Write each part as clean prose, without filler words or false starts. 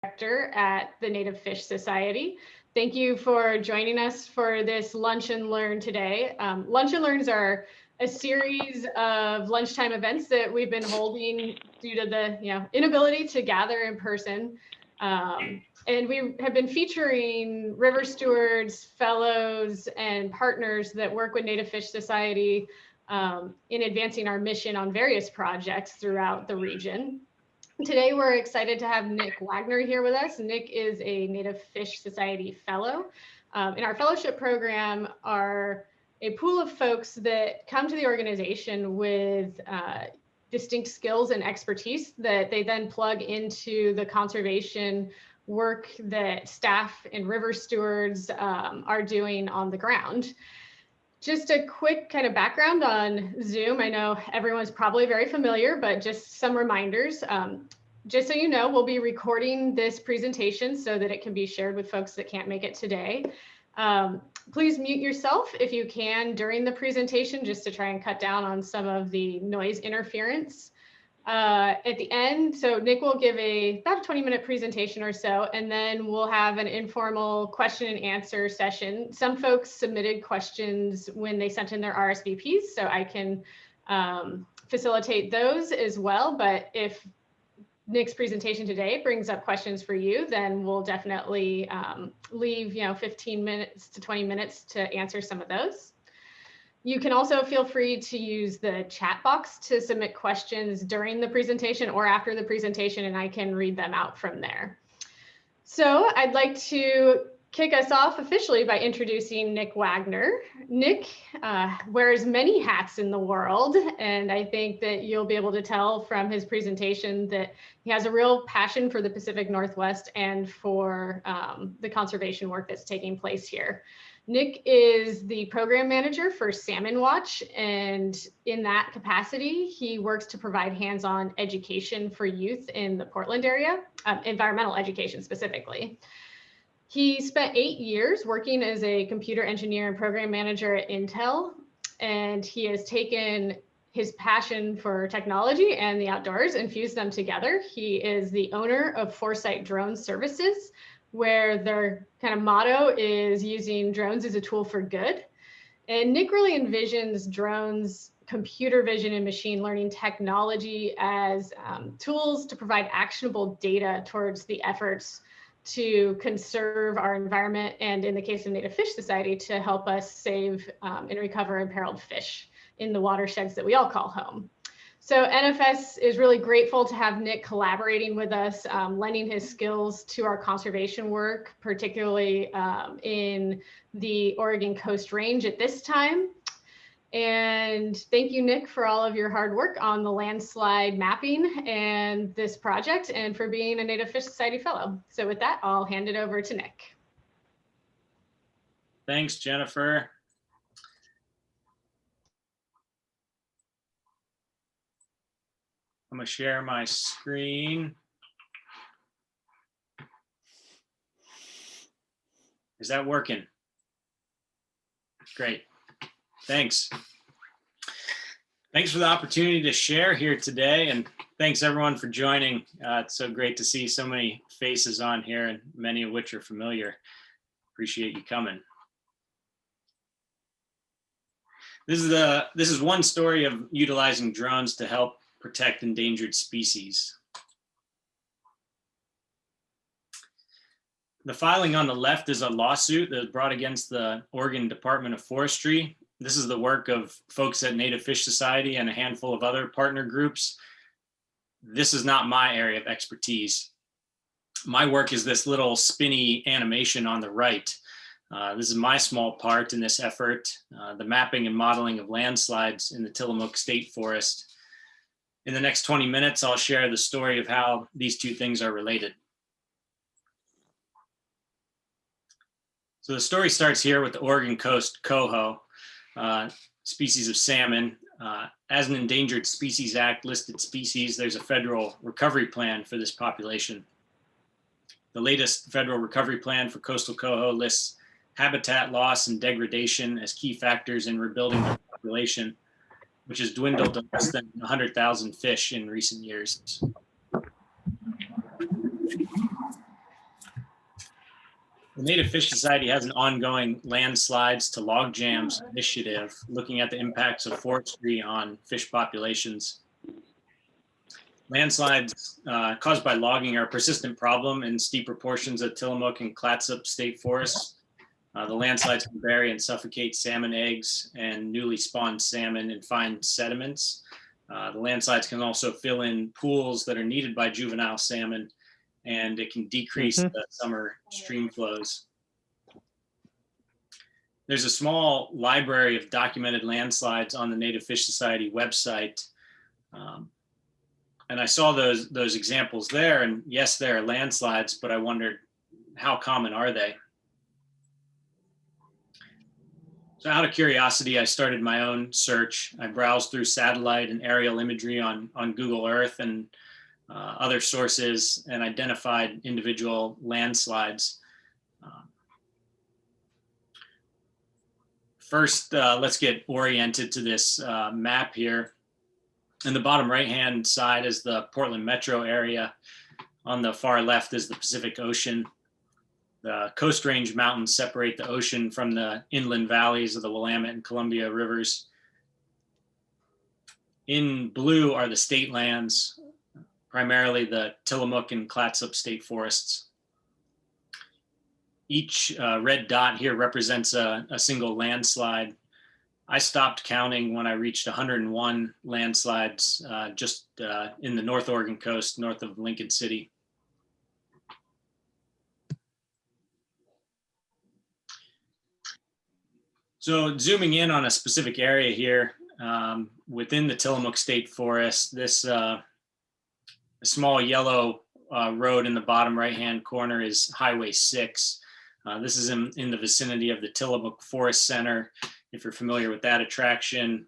Director at the Native Fish Society. Thank you for joining us for this Lunch and Learn today. Lunch and Learns are a series of lunchtime events that we've been holding due to the inability to gather in person. And we have been featuring river stewards, fellows, and partners that work with Native Fish Society in advancing our mission on various projects throughout the region. Today, we're excited to have Nick Wagner here with us. Nick is a Native Fish Society Fellow. In our fellowship program are a pool of folks that come to the organization with distinct skills and expertise that they then plug into the conservation work that staff and river stewards are doing on the ground. Just a quick kind of background on Zoom. I know everyone's probably very familiar, but just some reminders. Just so you know, we'll be recording this presentation so that it can be shared with folks that can't make it today. Please mute yourself if you can during the presentation, just to try and cut down on some of the noise interference. At the end, so Nick will give about a 20-minute presentation or so, and then we'll have an informal question and answer session. Some folks submitted questions when they sent in their RSVPs, so I can facilitate those as well. But if Nick's presentation today brings up questions for you, then we'll definitely leave 15 minutes to 20 minutes to answer some of those. You can also feel free to use the chat box to submit questions during the presentation or after the presentation, and I can read them out from there. So I'd like to kick us off officially by introducing Nick Wagner. Nick wears many hats in the world, and I think that you'll be able to tell from his presentation that he has a real passion for the Pacific Northwest and for the conservation work that's taking place here. Nick is the program manager for Salmon Watch, and in that capacity, he works to provide hands-on education for youth in the Portland area, environmental education specifically. He spent 8 years working as a computer engineer and program manager at Intel, and he has taken his passion for technology and the outdoors and fused them together. He is the owner of Foresight Drone Services, where their kind of motto is using drones as a tool for good. And Nick really envisions drones, computer vision, and machine learning technology as tools to provide actionable data towards the efforts to conserve our environment, and in the case of Native Fish Society, to help us save and recover imperiled fish in the watersheds that we all call home. So NFS is really grateful to have Nick collaborating with us, lending his skills to our conservation work, particularly in the Oregon Coast Range at this time. And thank you, Nick, for all of your hard work on the landslide mapping and this project, and for being a Native Fish Society Fellow. So with that, I'll hand it over to Nick. Thanks, Jennifer. I'm going to share my screen. Is that working? Great. Thanks. Thanks for the opportunity to share here today, and thanks everyone for joining. It's so great to see so many faces on here, and many of which are familiar. Appreciate you coming. This is one story of utilizing drones to help protect endangered species. The filing on the left is a lawsuit that was brought against the Oregon Department of Forestry. This is the work of folks at Native Fish Society and a handful of other partner groups. This is not my area of expertise. My work is this little spinny animation on the right. This is my small part in this effort, the mapping and modeling of landslides in the Tillimook State Forest. In the next 20 minutes, I'll share the story of how these two things are related. So the story starts here with the Oregon Coast Coho, species of salmon. As an Endangered Species Act listed species, there's a federal recovery plan for this population. The latest federal recovery plan for coastal coho lists habitat loss and degradation as key factors in rebuilding the population, which has dwindled to less than 100,000 fish in recent years. The Native Fish Society has an ongoing Landslides to Logjams initiative looking at the impacts of forestry on fish populations. Landslides caused by logging are a persistent problem in steeper portions of Tillimook and Clatsop State Forests. The landslides can bury and suffocate salmon eggs and newly spawned salmon in fine sediments. The landslides can also fill in pools that are needed by juvenile salmon, and it can decrease the summer stream flows. There's a small library of documented landslides on the Native Fish Society website. And I saw those examples there, and yes, there are landslides, but I wondered, how common are they? So out of curiosity, I started my own search. I browsed through satellite and aerial imagery on Google Earth and other sources and identified individual landslides. First, let's get oriented to this map here. In the bottom right-hand side is the Portland metro area. On the far left is the Pacific Ocean. The Coast Range Mountains separate the ocean from the inland valleys of the Willamette and Columbia rivers. In blue are the state lands, primarily the Tillimook and Clatsop State Forests. Each red dot here represents a single landslide. I stopped counting when I reached 101 landslides just in the North Oregon coast, north of Lincoln City. So zooming in on a specific area here, within the Tillimook State Forest, this small yellow road in the bottom right-hand corner is Highway 6. This is in the vicinity of the Tillimook Forest Center, if you're familiar with that attraction.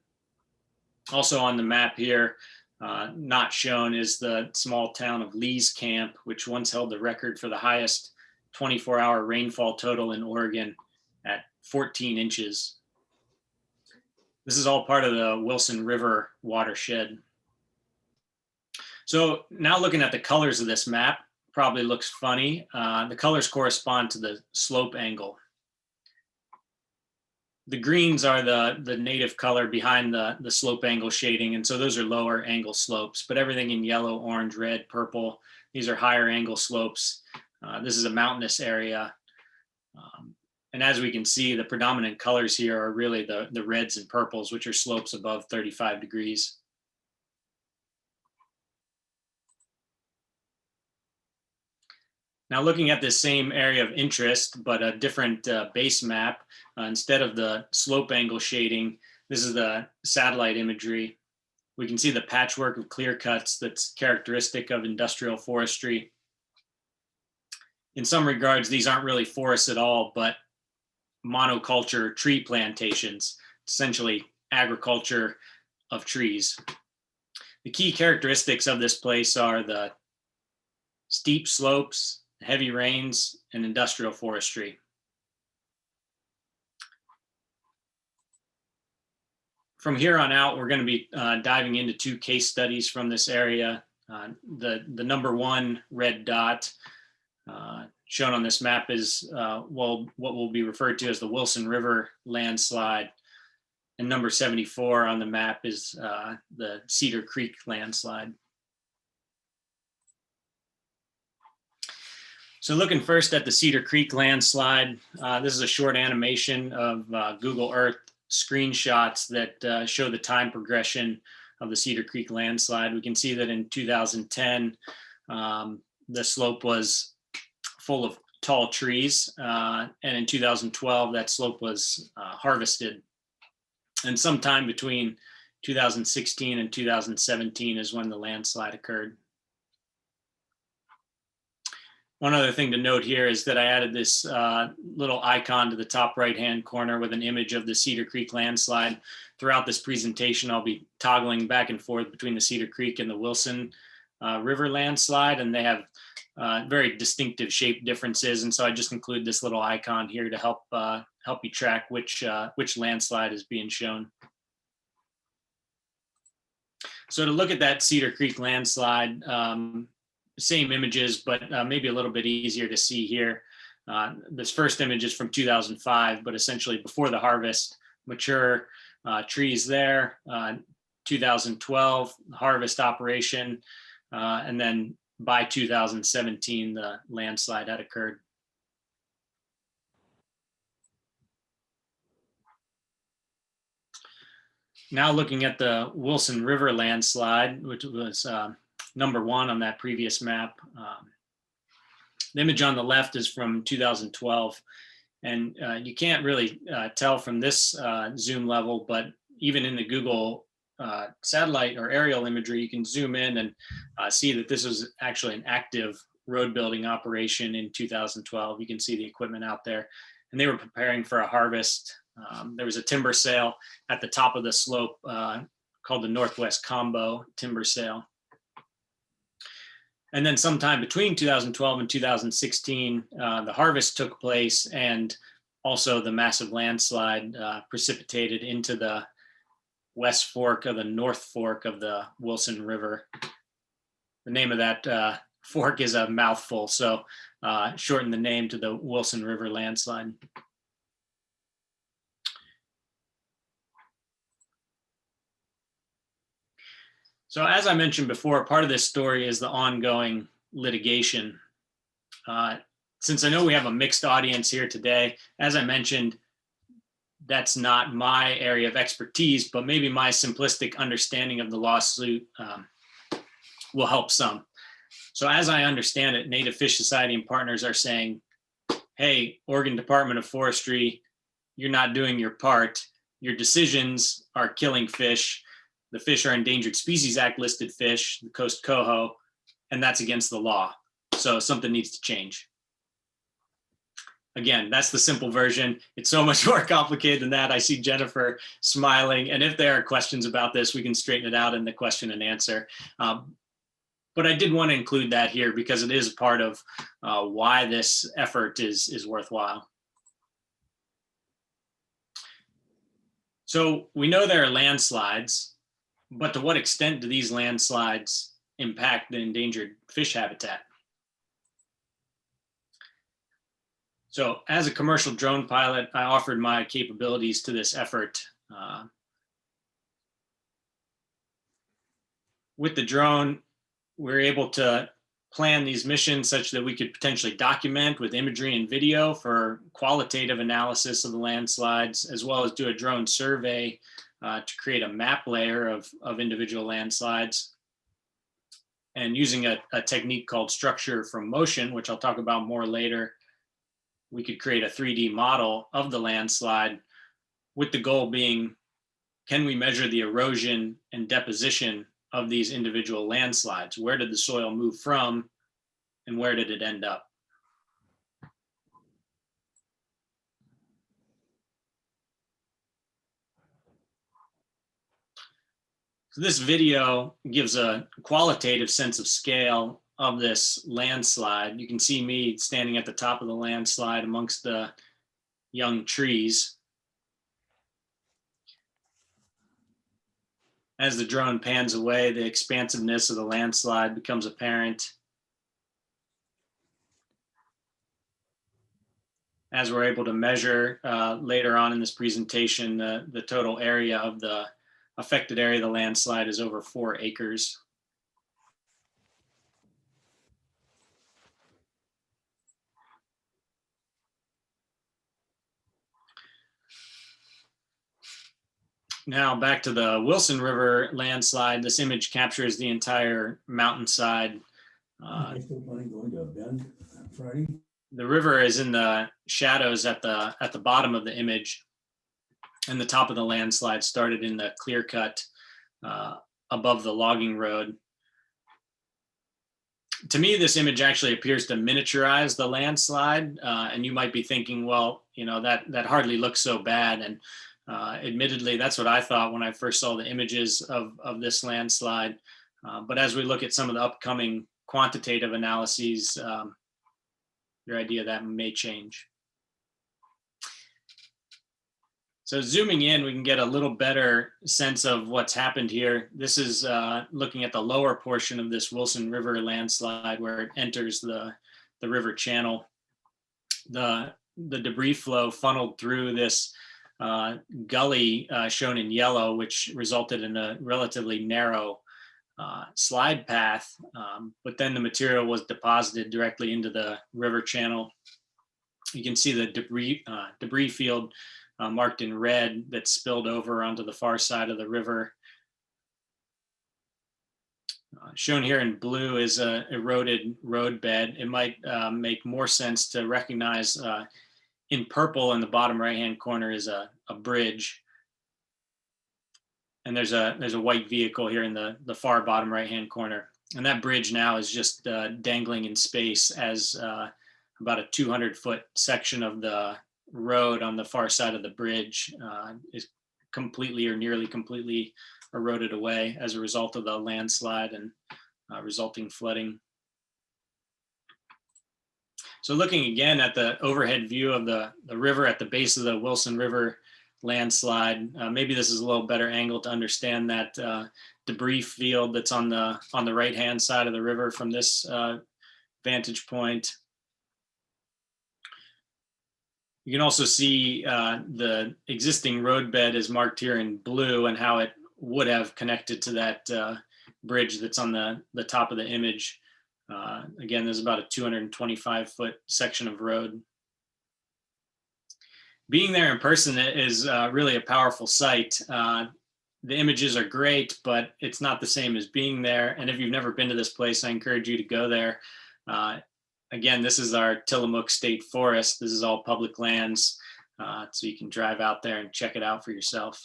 Also on the map here, not shown, is the small town of Lee's Camp, which once held the record for the highest 24-hour rainfall total in Oregon at 14 inches. This is all part of the Wilson River watershed. So now looking at the colors of this map, probably looks funny. The colors correspond to the slope angle. The greens are the native color behind the slope angle shading, and so those are lower angle slopes, but everything in yellow, orange, red, purple, these are higher angle slopes. This is a mountainous area. And as we can see, the predominant colors here are really the reds and purples, which are slopes above 35 degrees. Now looking at this same area of interest, but a different base map, instead of the slope angle shading, this is the satellite imagery. We can see the patchwork of clear cuts that's characteristic of industrial forestry. In some regards, these aren't really forests at all, but monoculture tree plantations, essentially agriculture of trees. The key characteristics of this place are the steep slopes, heavy rains, and industrial forestry. From here on out, we're going to be diving into two case studies from this area. The number one red dot shown on this map is what will be referred to as the Wilson River landslide. And number 74 on the map is the Cedar Creek landslide. So looking first at the Cedar Creek landslide, this is a short animation of Google Earth screenshots that show the time progression of the Cedar Creek landslide. We can see that in 2010, the slope was full of tall trees, and in 2012, that slope was harvested. And sometime between 2016 and 2017 is when the landslide occurred. One other thing to note here is that I added this little icon to the top right-hand corner with an image of the Cedar Creek landslide. Throughout this presentation, I'll be toggling back and forth between the Cedar Creek and the Wilson River landslide, and they have very distinctive shape differences. And so I just include this little icon here to help you track which landslide is being shown. So to look at that Cedar Creek landslide, same images, but maybe a little bit easier to see here. This first image is from 2005, but essentially before the harvest, mature trees there. 2012 harvest operation, and then by 2017 the landslide had occurred. Now looking at the Wilson River landslide, which was number 1 on that previous map. The image on the left is from 2012, and you can't really tell from this zoom level, but even in the Google satellite or aerial imagery, you can zoom in and see that this was actually an active road building operation in 2012. You can see the equipment out there, and they were preparing for a harvest. There was a timber sale at the top of the slope called the Northwest Combo Timber Sale. And then sometime between 2012 and 2016, the harvest took place, and also the massive landslide precipitated into the west fork of the North Fork of the Wilson River. The name of that fork is a mouthful, so shorten the name to the Wilson River landslide. So as I mentioned before, part of this story is the ongoing litigation. Since I know we have a mixed audience here today, as I mentioned, that's not my area of expertise, but maybe my simplistic understanding of the lawsuit will help some. So as I understand it, Native Fish Society and partners are saying, hey, Oregon Department of Forestry, you're not doing your part. Your decisions are killing fish. The fish are Endangered Species Act listed fish, the Coast Coho, and that's against the law. So something needs to change. Again, that's the simple version. It's so much more complicated than that. I see Jennifer smiling, and if there are questions about this, we can straighten it out in the question and answer. But I did want to include that here because it is part of why this effort is worthwhile. So we know there are landslides, but to what extent do these landslides impact the endangered fish habitat? So as a commercial drone pilot, I offered my capabilities to this effort. With the drone, we're able to plan these missions such that we could potentially document with imagery and video for qualitative analysis of the landslides, as well as do a drone survey to create a map layer of individual landslides. And using a technique called structure from motion, which I'll talk about more later, we could create a 3D model of the landslide, with the goal being, can we measure the erosion and deposition of these individual landslides? Where did the soil move from, and where did it end up? So this video gives a qualitative sense of scale of this landslide. You can see me standing at the top of the landslide amongst the young trees. As the drone pans away, the expansiveness of the landslide becomes apparent. As we're able to measure later on in this presentation, the total area of the affected area of the landslide is over 4 acres. Now back to the Wilson River landslide. This image captures the entire mountainside. Still planning going to Bend on Friday? The river is in the shadows at the bottom of the image, and the top of the landslide started in the clear cut above the logging road. To me, this image actually appears to miniaturize the landslide, and you might be thinking, well, you know, that hardly looks so bad. And admittedly, that's what I thought when I first saw the images of this landslide. But as we look at some of the upcoming quantitative analyses, your idea of that may change. So zooming in, we can get a little better sense of what's happened here. This is looking at the lower portion of this Wilson River landslide where it enters the river channel. the debris flow funneled through this gully shown in yellow, which resulted in a relatively narrow slide path, but then the material was deposited directly into the river channel. You can see the debris field marked in red that spilled over onto the far side of the river. Shown here in blue is a eroded roadbed. It might make more sense to recognize in purple in the bottom right-hand corner is a bridge. And there's a white vehicle here in the far bottom right-hand corner. And that bridge now is just dangling in space as about a 200-foot section of the road on the far side of the bridge is completely or nearly completely eroded away as a result of the landslide and resulting flooding. So looking again at the overhead view of the river at the base of the Wilson River landslide, maybe this is a little better angle to understand that debris field that's on the right-hand side of the river from this vantage point. You can also see the existing roadbed is marked here in blue and how it would have connected to that bridge that's on the top of the image. Again, there's about a 225-foot section of road. Being there in person is really a powerful sight. The images are great, but it's not the same as being there. And if you've never been to this place, I encourage you to go there. Again, this is our Tillimook State Forest. This is all public lands, so you can drive out there and check it out for yourself.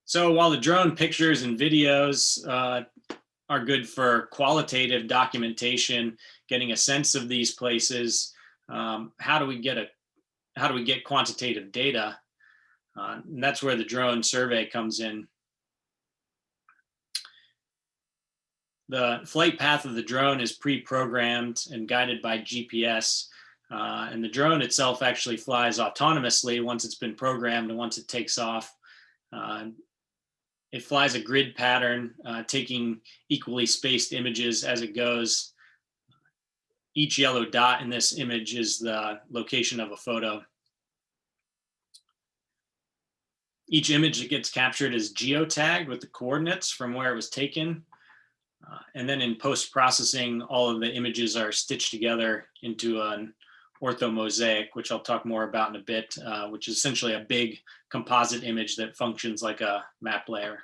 So while the drone pictures and videos are good for qualitative documentation, getting a sense of these places, how do we get quantitative data? And that's where the drone survey comes in. The flight path of the drone is pre-programmed and guided by GPS. And the drone itself actually flies autonomously once it's been programmed and once it takes off. It flies a grid pattern, taking equally spaced images as it goes. Each yellow dot in this image is the location of a photo. Each image that gets captured is geotagged with the coordinates from where it was taken. And then in post-processing, all of the images are stitched together into an orthomosaic, which I'll talk more about in a bit, which is essentially a big composite image that functions like a map layer.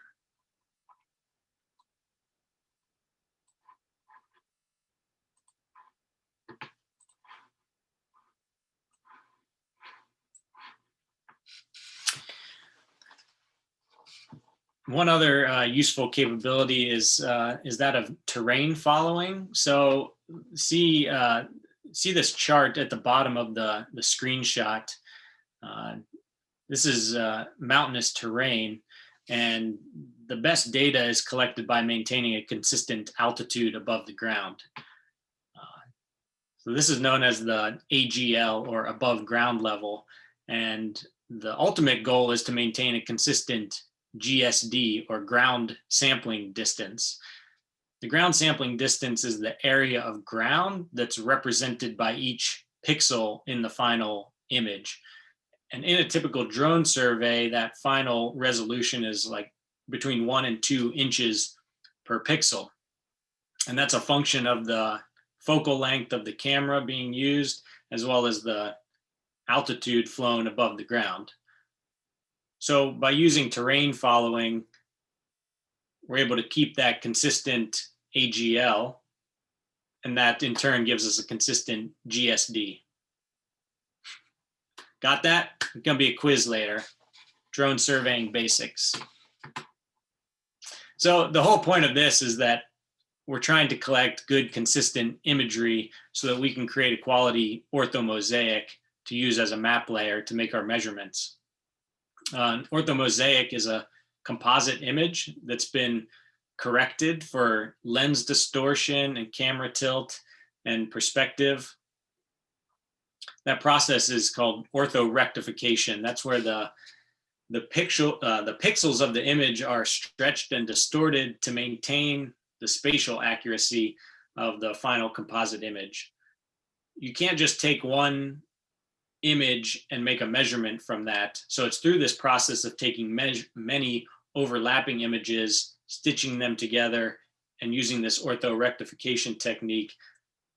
One other useful capability is that of terrain following. So see this chart at the bottom of the screenshot. This is mountainous terrain, and the best data is collected by maintaining a consistent altitude above the ground. So this is known as the AGL, or above ground level, and the ultimate goal is to maintain a consistent GSD, or ground sampling distance. The ground sampling distance is the area of ground that's represented by each pixel in the final image. And in a typical drone survey, that final resolution is like between 1 and 2 inches per pixel. And that's a function of the focal length of the camera being used, as well as the altitude flown above the ground. So by using terrain following, we're able to keep that consistent AGL, and that in turn gives us a consistent GSD. Got that? It's gonna be a quiz later. Drone surveying basics. So the whole point of this is that we're trying to collect good, consistent imagery so that we can create a quality orthomosaic to use as a map layer to make our measurements. An orthomosaic is a composite image that's been corrected for lens distortion and camera tilt and perspective. That process is called orthorectification. That's where the pixels of the image are stretched and distorted to maintain the spatial accuracy of the final composite image. You can't just take one image and make a measurement from that. So it's through this process of taking many overlapping images, stitching them together, and using this orthorectification technique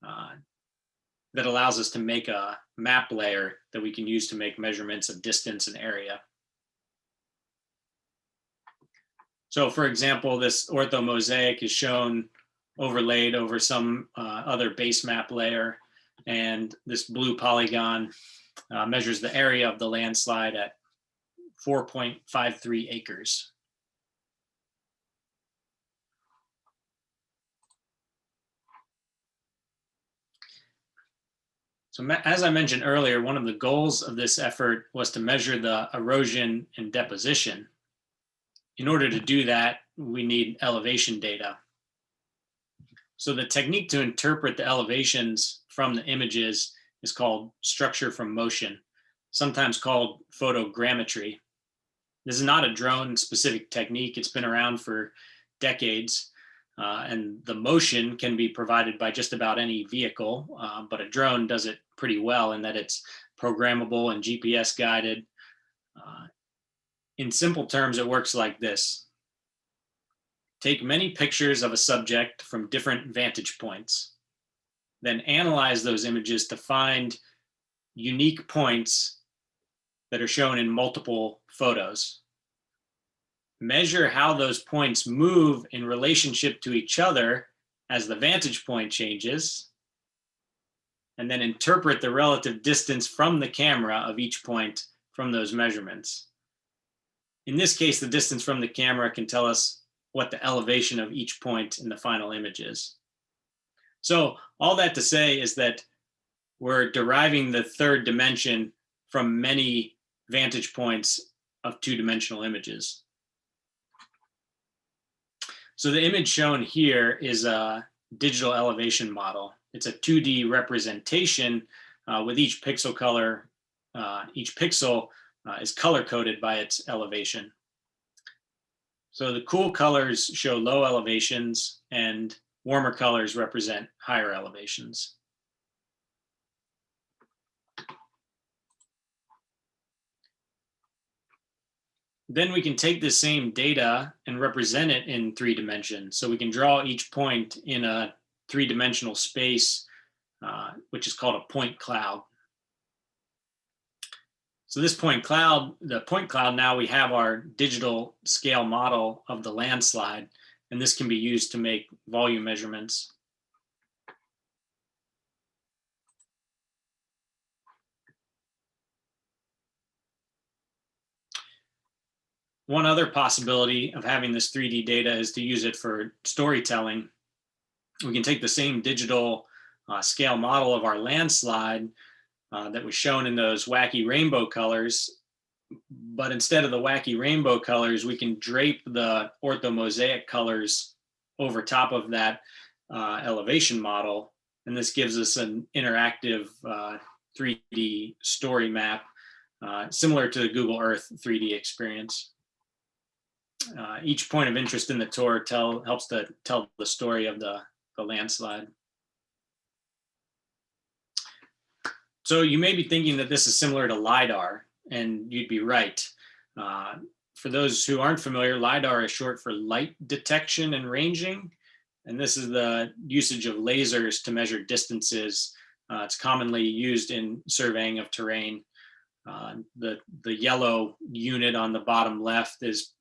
that allows us to make a map layer that we can use to make measurements of distance and area. So for example, this orthomosaic is shown overlaid over some other base map layer, and this blue polygon measures the area of the landslide at 4.53 acres. So as I mentioned earlier, one of the goals of this effort was to measure the erosion and deposition. In order to do that, we need elevation data. So the technique to interpret the elevations from the images is called structure from motion, sometimes called photogrammetry. This is not a drone-specific technique. It's been around for decades. And the motion can be provided by just about any vehicle, but a drone does it pretty well in that it's programmable and GPS guided. In simple terms, it works like this. Take many pictures of a subject from different vantage points, then analyze those images to find unique points that are shown in multiple photos. Measure how those points move in relationship to each other as the vantage point changes, and then interpret the relative distance from the camera of each point from those measurements. In this case, the distance from the camera can tell us what the elevation of each point in the final image is. So all that to say is that we're deriving the third dimension from many vantage points of two-dimensional images. So the image shown here is a digital elevation model. It's a 2D representation with each pixel color. Each pixel is color-coded by its elevation. So the cool colors show low elevations and warmer colors represent higher elevations. Then we can take the same data and represent it in 3 dimensions. So we can draw each point in a 3-dimensional space, which is called a point cloud. So this point cloud, now we have our digital scale model of the landslide, and this can be used to make volume measurements. One other possibility of having this 3D data is to use it for storytelling. We can take the same digital scale model of our landslide that was shown in those wacky rainbow colors, but instead of the wacky rainbow colors, we can drape the orthomosaic colors over top of that elevation model, and this gives us an interactive 3D story map, similar to the Google Earth 3D experience. Each point of interest in the tour helps to tell the story of the landslide. So you may be thinking that this is similar to Lidar, and you'd be right. For those who aren't familiar, Lidar is short for light detection and ranging, and this is the usage of lasers to measure distances. It's commonly used in surveying of terrain. The yellow unit on the bottom left is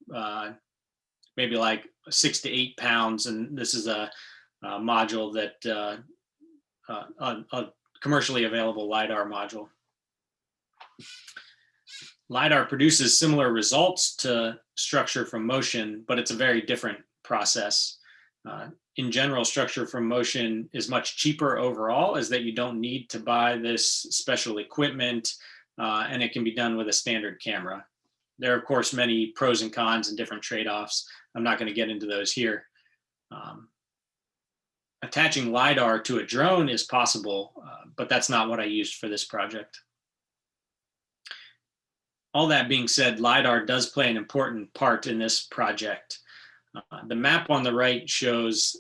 maybe like 6 to 8 pounds, and this is a module that a commercially available Lidar module. Lidar produces similar results to structure from motion, but it's a very different process. In general, structure from motion is much cheaper overall, as that you don't need to buy this special equipment, and it can be done with a standard camera. There are, of course, many pros and cons and different trade-offs. I'm not going to get into those here. Attaching Lidar to a drone is possible, but that's not what I used for this project. All that being said, Lidar does play an important part in this project. The map on the right shows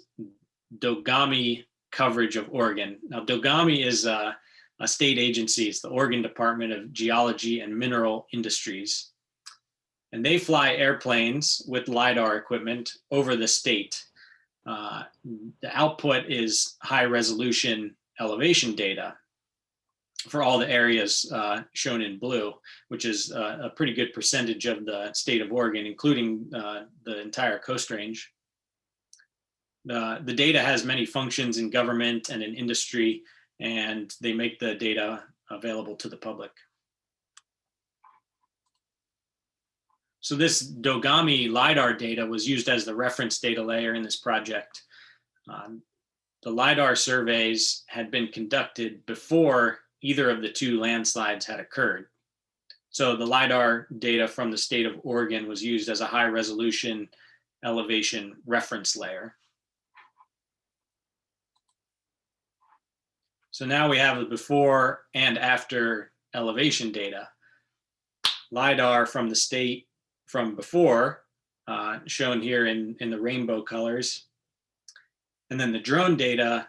Dogami coverage of Oregon. Now, Dogami is a state agency. It's the Oregon Department of Geology and Mineral Industries. And they fly airplanes with Lidar equipment over the state. The output is high resolution elevation data for all the areas shown in blue, which is a pretty good percentage of the state of Oregon, including the entire Coast Range. The data has many functions in government and in industry, and they make the data available to the public. So this Dogami LiDAR data was used as the reference data layer in this project. The LiDAR surveys had been conducted before either of the two landslides had occurred. So the LiDAR data from the state of Oregon was used as a high resolution elevation reference layer. So now we have the before and after elevation data. LiDAR from the state from before, shown here in the rainbow colors. And then the drone data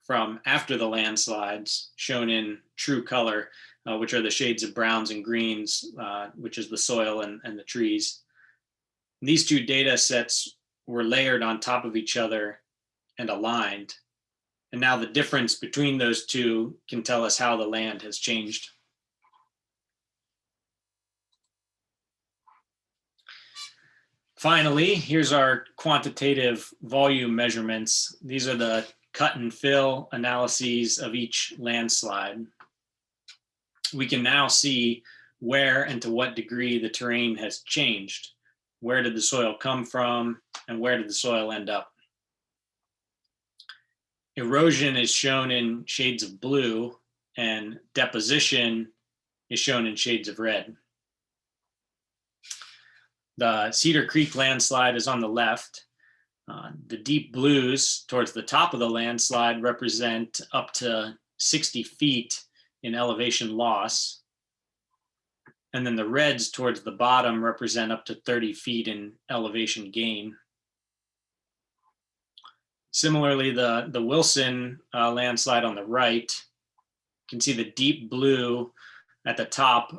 from after the landslides, shown in true color, which are the shades of browns and greens, which is the soil and the trees. And these two data sets were layered on top of each other and aligned. And now the difference between those two can tell us how the land has changed. Finally, here's our quantitative volume measurements. These are the cut and fill analyses of each landslide. We can now see where and to what degree the terrain has changed. Where did the soil come from, and where did the soil end up? Erosion is shown in shades of blue, and deposition is shown in shades of red. The Cedar Creek landslide is on the left. The deep blues towards the top of the landslide represent up to 60 feet in elevation loss. And then the reds towards the bottom represent up to 30 feet in elevation gain. Similarly, the Wilson landslide on the right, you can see the deep blue at the top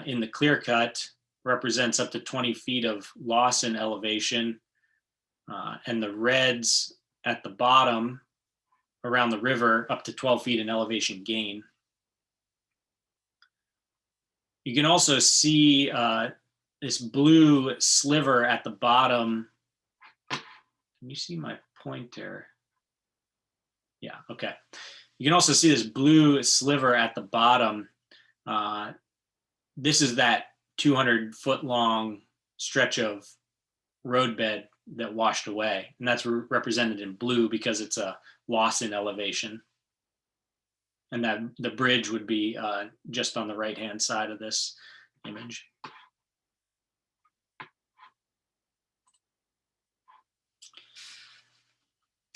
in the clear cut represents up to 20 feet of loss in elevation. And the reds at the bottom around the river up to 12 feet in elevation gain. You can also see this blue sliver at the bottom. Can you see my pointer? Yeah, okay. You can also see this blue sliver at the bottom. This is that 200-foot long stretch of roadbed that washed away. And that's represented in blue because it's a loss in elevation. And that the bridge would be just on the right-hand side of this image.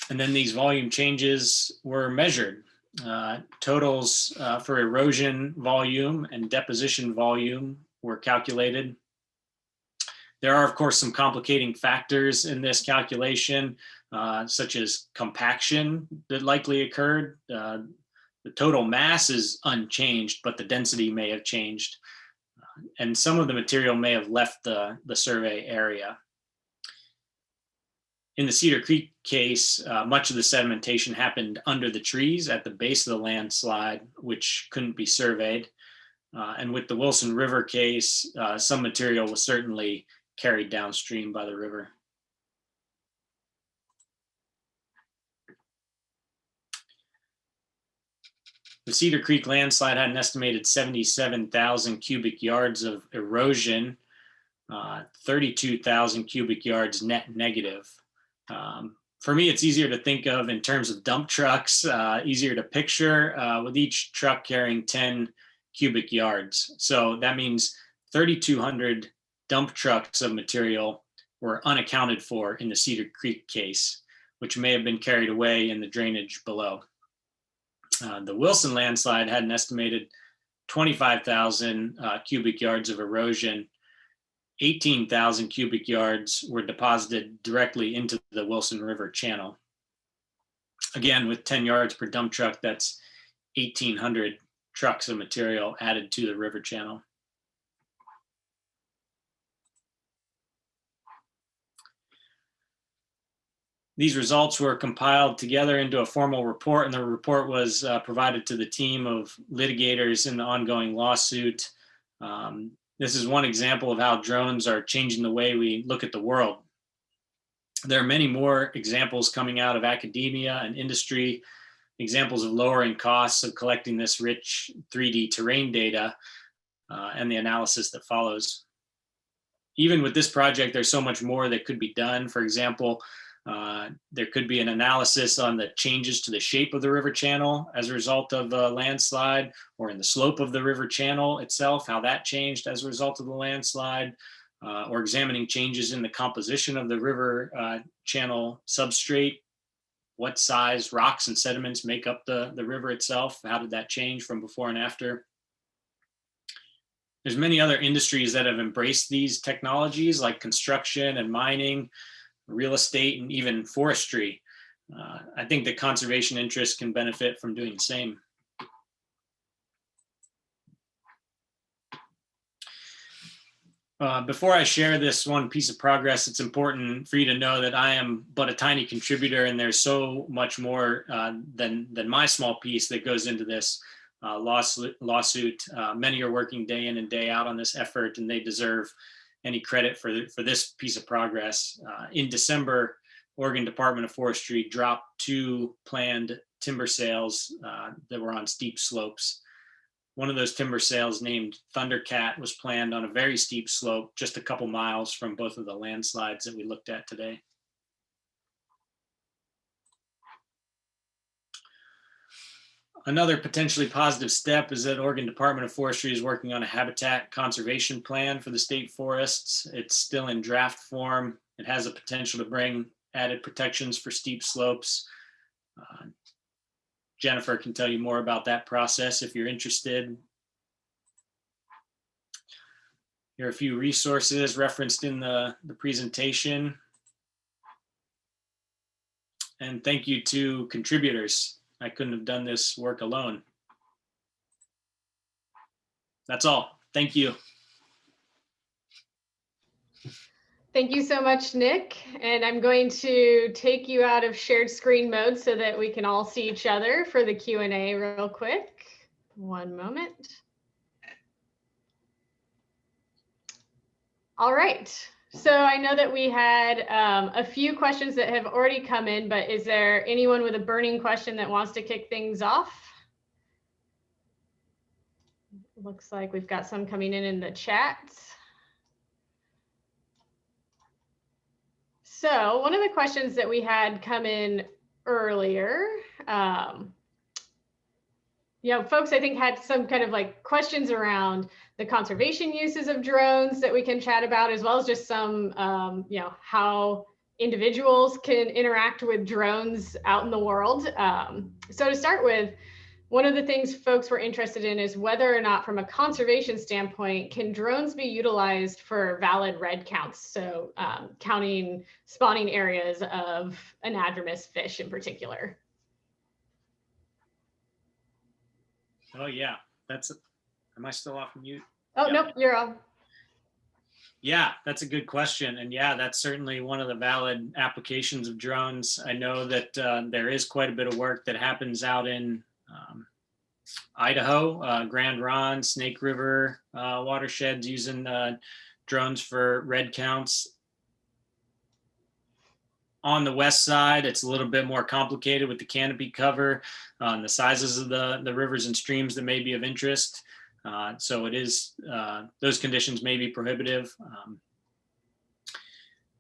And then these volume changes were measured. Totals for erosion volume and deposition volume were calculated. There are, of course, some complicating factors in this calculation, such as compaction that likely occurred. The total mass is unchanged, but the density may have changed. And some of the material may have left the survey area. In the Cedar Creek case, much of the sedimentation happened under the trees at the base of the landslide, which couldn't be surveyed. And with the Wilson River case, some material was certainly carried downstream by the river. The Cedar Creek landslide had an estimated 77,000 cubic yards of erosion, 32,000 cubic yards net negative. For me, it's easier to think of in terms of dump trucks, easier to picture, with each truck carrying 10 cubic yards. So that means 3,200 dump trucks of material were unaccounted for in the Cedar Creek case, which may have been carried away in the drainage below. The Wilson landslide had an estimated 25,000 cubic yards of erosion, 18,000 cubic yards were deposited directly into the Wilson River channel. Again, with 10 yards per dump truck, that's 1,800 trucks of material added to the river channel. These results were compiled together into a formal report, and the report was provided to the team of litigators in the ongoing lawsuit. This is one example of how drones are changing the way we look at the world. There are many more examples coming out of academia and industry, examples of lowering costs of collecting this rich 3D terrain data and the analysis that follows. Even with this project, there's so much more that could be done. For example, there could be an analysis on the changes to the shape of the river channel as a result of a landslide, or in the slope of the river channel itself, how that changed as a result of the landslide, or examining changes in the composition of the river channel substrate. What size rocks and sediments make up the river itself? How did that change from before and after? There's many other industries that have embraced these technologies, like construction and mining, real estate, and even forestry. I think that conservation interests can benefit from doing the same. Before I share this one piece of progress, it's important for you to know that I am but a tiny contributor, and there's so much more than my small piece that goes into this lawsuit. Many are working day in and day out on this effort, and they deserve any credit for this piece of progress. In December, Oregon Department of Forestry dropped 2 planned timber sales that were on steep slopes. One of those timber sales, named Thundercat, was planned on a very steep slope just a couple miles from both of the landslides that we looked at today. Another potentially positive step is that Oregon Department of Forestry is working on a habitat conservation plan for the state forests. It's still in draft form. It has a potential to bring added protections for steep slopes. Jennifer can tell you more about that process if you're interested. Here are a few resources referenced in the presentation. And thank you to contributors. I couldn't have done this work alone. That's all. Thank you. Thank you so much, Nick. And I'm going to take you out of shared screen mode so that we can all see each other for the Q&A real quick. One moment. All right. So I know that we had a few questions that have already come in, but is there anyone with a burning question that wants to kick things off? Looks like we've got some coming in the chat. So one of the questions that we had come in earlier, folks, I think, had some kind of like questions around the conservation uses of drones that we can chat about, as well as just some, how individuals can interact with drones out in the world. So to start with, one of the things folks were interested in is whether or not, from a conservation standpoint, can drones be utilized for valid redd counts? So counting spawning areas of anadromous fish in particular. Oh yeah, am I still off mute? Oh, yeah. Nope, you're on. Yeah, that's a good question. And yeah, that's certainly one of the valid applications of drones. I know that there is quite a bit of work that happens out in Idaho, Grand Ronde, Snake River watersheds using drones for redd counts. On the west side, it's a little bit more complicated with the canopy cover on the sizes of the rivers and streams that may be of interest. So it is, those conditions may be prohibitive.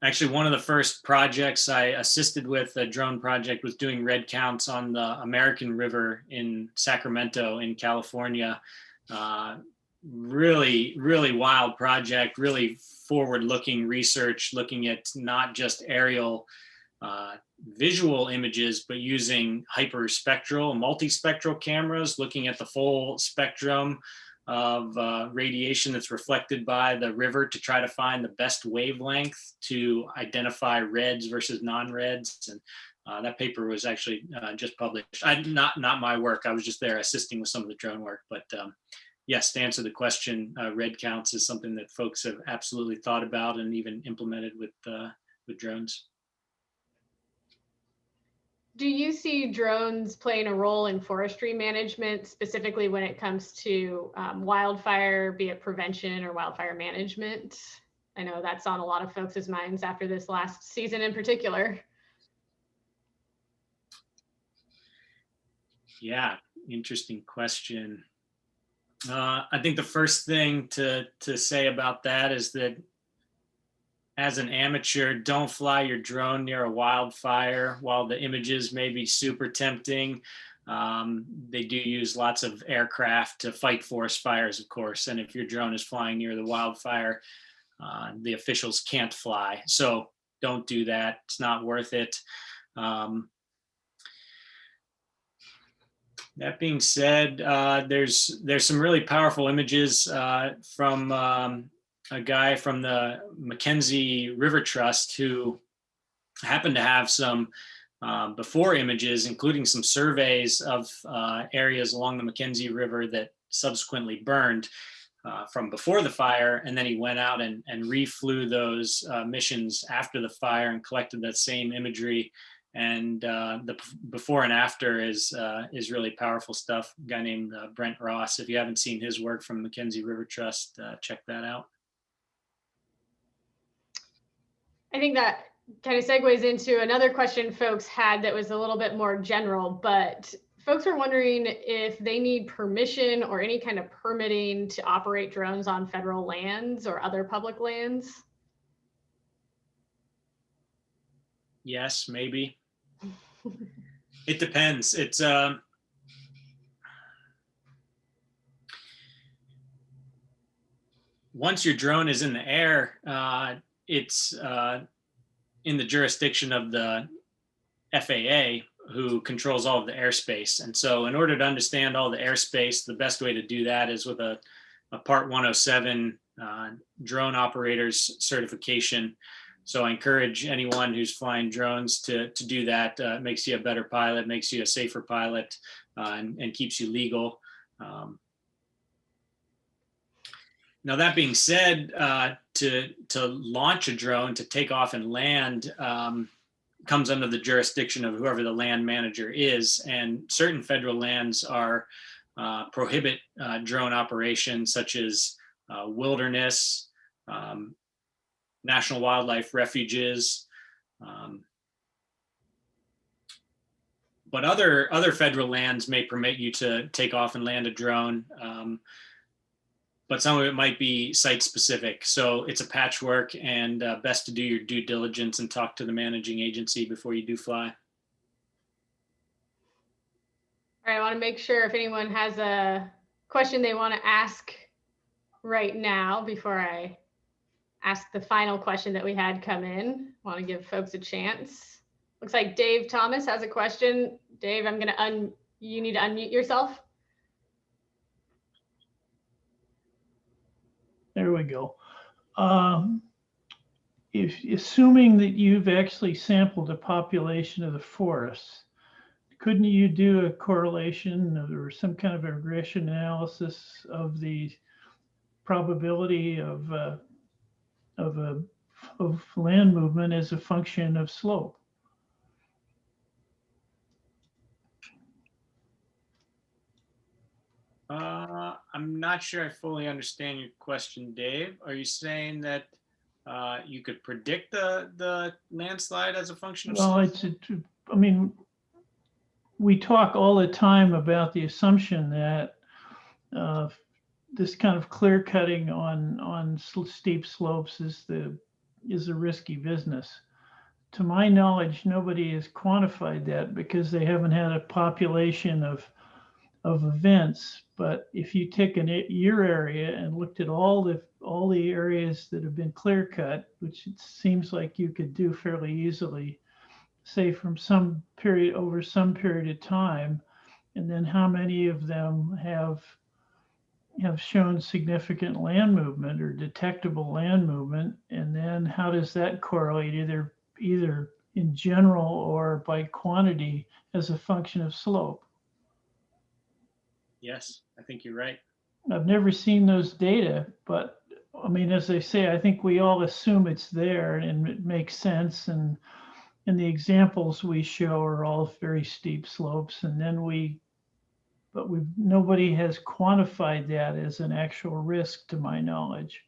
Actually, one of the first projects I assisted with, a drone project, was doing redd counts on the American River in Sacramento in California. Really, really wild project, really forward-looking research, looking at not just aerial visual images, but using hyperspectral, multispectral cameras, looking at the full spectrum of radiation that's reflected by the river to try to find the best wavelength to identify reds versus non-reds. And that paper was actually just published. Not my work. I was just there assisting with some of the drone work. But yes, to answer the question, red counts is something that folks have absolutely thought about and even implemented with drones. Do you see drones playing a role in forestry management, specifically when it comes to wildfire, be it prevention or wildfire management? I know that's on a lot of folks' minds after this last season in particular. Yeah, interesting question. I think the first thing to say about that is that as an amateur, don't fly your drone near a wildfire. While the images may be super tempting, they do use lots of aircraft to fight forest fires, of course. And if your drone is flying near the wildfire, the officials can't fly. So don't do that. It's not worth it. That being said, there's some really powerful images from a guy from the Mackenzie River Trust who happened to have some before images, including some surveys of areas along the Mackenzie River that subsequently burned from before the fire. And then he went out and reflew those missions after the fire and collected that same imagery. And the before and after is really powerful stuff. A guy named Brent Ross. If you haven't seen his work from Mackenzie River Trust, check that out. I think that kind of segues into another question folks had that was a little bit more general, but folks were wondering if they need permission or any kind of permitting to operate drones on federal lands or other public lands. Yes, maybe. It depends. It's once your drone is in the air, it's in the jurisdiction of the FAA, who controls all of the airspace. And so in order to understand all the airspace, the best way to do that is with a Part 107 drone operator's certification. So I encourage anyone who's flying drones to do that. It makes you a better pilot, makes you a safer pilot, and keeps you legal. Now, that being said, to launch a drone, to take off and land, comes under the jurisdiction of whoever the land manager is. And certain federal lands are prohibit drone operations, such as wilderness, national wildlife refuges. But other federal lands may permit you to take off and land a drone. But some of it might be site specific. So it's a patchwork, and best to do your due diligence and talk to the managing agency before you do fly. All right, I want to make sure if anyone has a question they want to ask right now before I ask the final question that we had come in. I want to give folks a chance. Looks like Dave Thomas has a question. Dave, I'm going to you need to unmute yourself. There we go. If assuming that you've actually sampled a population of the forests, couldn't you do a correlation or some kind of a regression analysis of the probability of land movement as a function of slope? I'm not sure I fully understand your question, Dave. Are you saying that you could predict the landslide as a function of Well, slope? I mean, we talk all the time about the assumption that this kind of clear cutting on steep slopes is a risky business. To my knowledge, nobody has quantified that because they haven't had a population of events. But if you take your area and looked at all the areas that have been clear cut, which it seems like you could do fairly easily, say from some period of time, and then how many of them have have shown significant land movement or detectable land movement. And then how does that correlate either in general or by quantity as a function of slope? Yes, I think you're right. I've never seen those data, but I mean, as I say, I think we all assume it's there and it makes sense. And the examples we show are all very steep slopes. And then nobody has quantified that as an actual risk to my knowledge.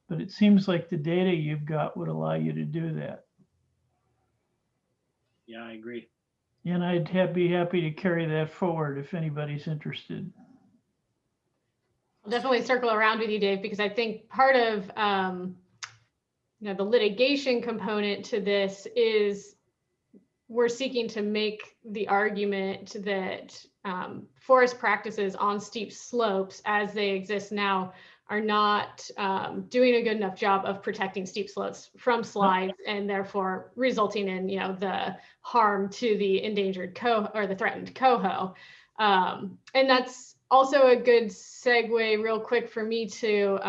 But it seems like the data you've got would allow you to do that. Yeah, I agree. And I'd be happy to carry that forward if anybody's interested. I'll definitely circle around with you, Dave, because I think part of the litigation component to this is we're seeking to make the argument that forest practices on steep slopes as they exist now are not doing a good enough job of protecting steep slopes from slides, and therefore resulting in the harm to the endangered coho or the threatened coho. And that's also a good segue real quick for me to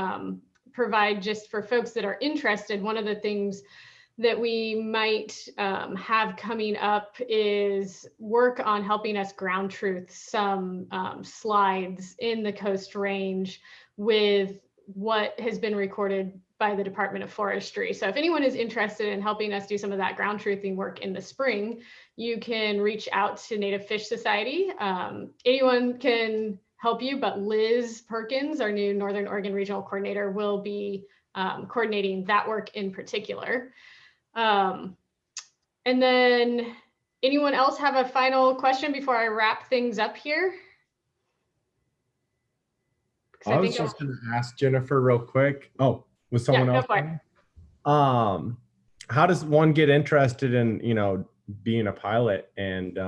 provide, just for folks that are interested. One of the things that we might have coming up is work on helping us ground truth some slides in the Coast Range with what has been recorded by the Department of Forestry. So if anyone is interested in helping us do some of that ground truthing work in the spring, you can reach out to Native Fish Society. Anyone can help you, but Liz Perkins, our new Northern Oregon Regional Coordinator, will be coordinating that work in particular. And then anyone else have a final question before I wrap things up here? I was just going to ask Jennifer real quick. Oh, was someone else? How does one get interested in, being a pilot and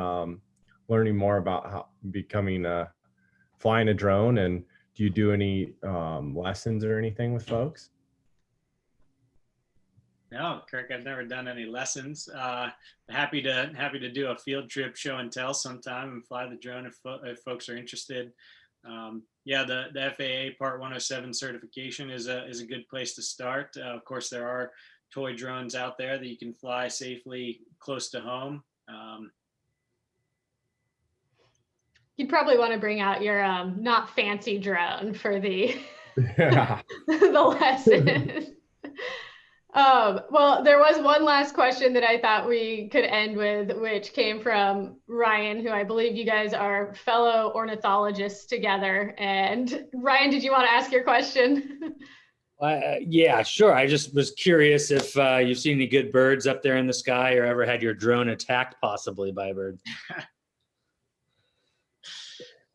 learning more about how becoming flying a drone? And do you do any lessons or anything with folks? No, Kirk, I've never done any lessons. Happy to do a field trip show and tell sometime and fly the drone if folks are interested. Yeah, the FAA Part 107 certification is a good place to start. Of course, there are toy drones out there that you can fly safely close to home. You'd probably want to bring out your not fancy drone for the the lesson. Well, there was one last question that I thought we could end with, which came from Ryan, who I believe you guys are fellow ornithologists together. And Ryan, did you want to ask your question? Yeah, sure. I just was curious if you've seen any good birds up there in the sky or ever had your drone attacked possibly by a bird.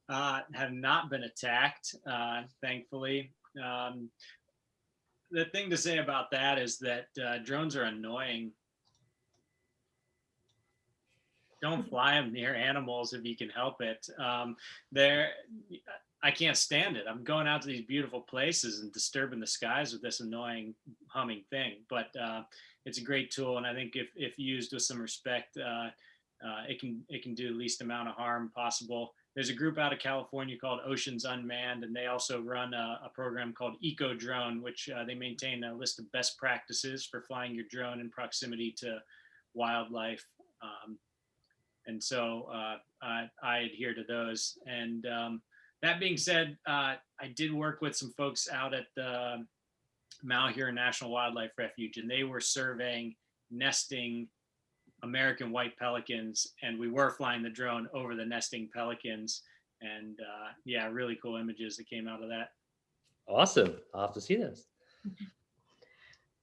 Have not been attacked, thankfully. The thing to say about that is that drones are annoying. Don't fly them near animals if you can help it. I can't stand it. I'm going out to these beautiful places and disturbing the skies with this annoying humming thing. But it's a great tool, and I think if used with some respect, it can do the least amount of harm possible. There's a group out of California called Oceans Unmanned, and they also run a program called Eco Drone, which they maintain a list of best practices for flying your drone in proximity to wildlife. And so I adhere to those. And that being said, I did work with some folks out at the Malheur National Wildlife Refuge, and they were surveying nesting American white pelicans, and we were flying the drone over the nesting pelicans, and yeah, really cool images that came out of that. Awesome. I'll have to see this.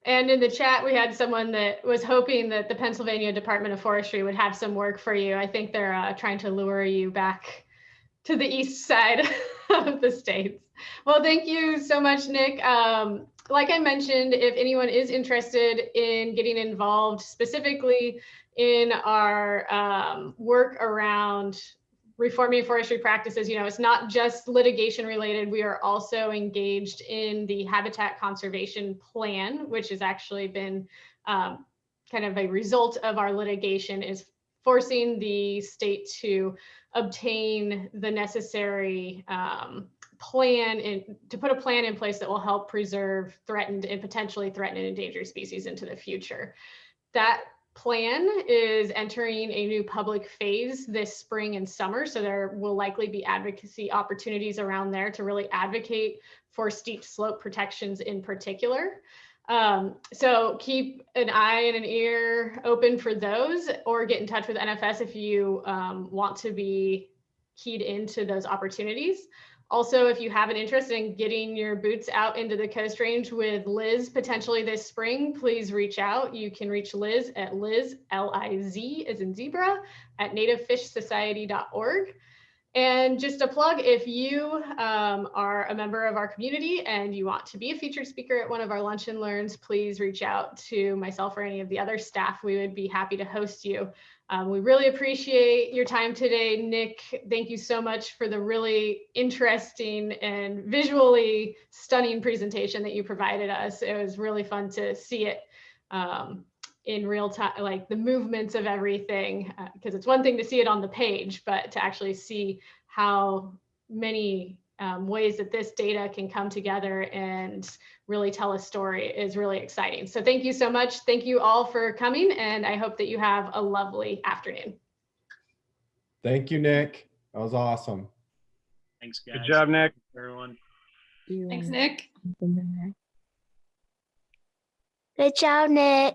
And in the chat, we had someone that was hoping that the Pennsylvania Department of Forestry would have some work for you. I think they're trying to lure you back to the east side of the States. Well, thank you so much, Nick. Like I mentioned, if anyone is interested in getting involved specifically in our work around reforming forestry practices, it's not just litigation related. We are also engaged in the Habitat Conservation Plan, which has actually been kind of a result of our litigation, is forcing the state to obtain the necessary put a plan in place that will help preserve threatened and potentially threatened and endangered species into the future. That plan is entering a new public phase this spring and summer, so there will likely be advocacy opportunities around there to really advocate for steep slope protections in particular. So keep an eye and an ear open for those, or get in touch with NFS if you want to be keyed into those opportunities. Also, if you have an interest in getting your boots out into the Coast Range with Liz potentially this spring, please reach out. You can reach Liz at Liz, L-I-Z as in zebra, at nativefishsociety.org. And just a plug, if you are a member of our community and you want to be a featured speaker at one of our Lunch and Learns, please reach out to myself or any of the other staff. We would be happy to host you. We really appreciate your time today, Nick. Thank you so much for the really interesting and visually stunning presentation that you provided us. It was really fun to see it in real time, like the movements of everything, because it's one thing to see it on the page, but to actually see how many ways that this data can come together and really tell a story is really exciting. So thank you so much. Thank you all for coming, and I hope that you have a lovely afternoon. Thank you, Nick. That was awesome. Thanks, guys. Good job, Nick. Everyone. Thanks, Nick. Good job, Nick.